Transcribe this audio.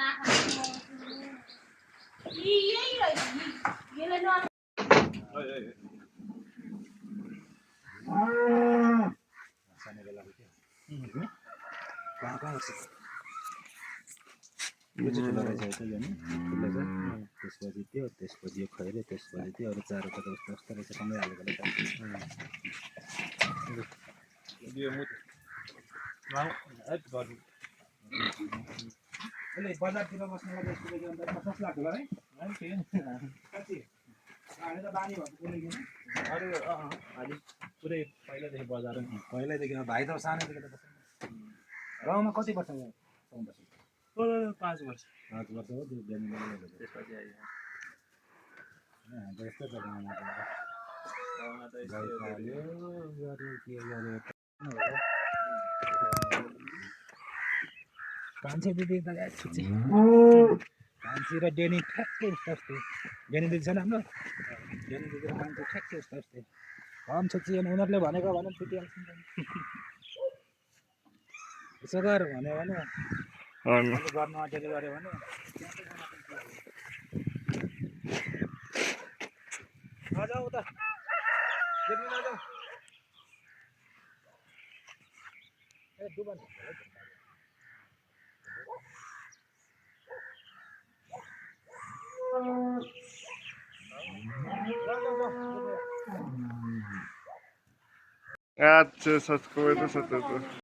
यो चाहिँ ठुलो रहेछ है त यो नि ठुलो छ त्यसपछि त्यो त्यसपछि यो खैरो त्यसपछि त्यो अरू चारो त कस्तो कस्तो रहेछ सँगै हालेको रहेछ यो मुटु यसले बजारतिर बस्नुलाई यस्तो रहेछ अन्त 50 लाख होला है कति हालेर बानी भएको कुनै किन अरू अलि पुरै पहिल्यैदेखि बजार पहिल्यैदेखि भाइ त सानैदेखि त बस्छ गाउँमा कति वर्ष यहाँ 5 वर्ष 5 वर्ष हो त्यो बेनी त्यसपछि आयो त्यस्तो त गाउँमा त यो गर्यो के गर्यो कान्छे दिदी त कान्छी र डेनी ठ्याक्कै उस्तै डेनी दिदी छैन हाम्रो डेनी दिदी र कान्छी ठ्याक्कै उस्तै हम छुच्ची उनीहरूले भनेको भने छुटिहाल्छ यसो गर भन्यो भने गर्नु अटेरी गऱ्यो भने नजाऊ त देख्नु नजाऊ ए दुबन Grazie, sono scoperto sotto.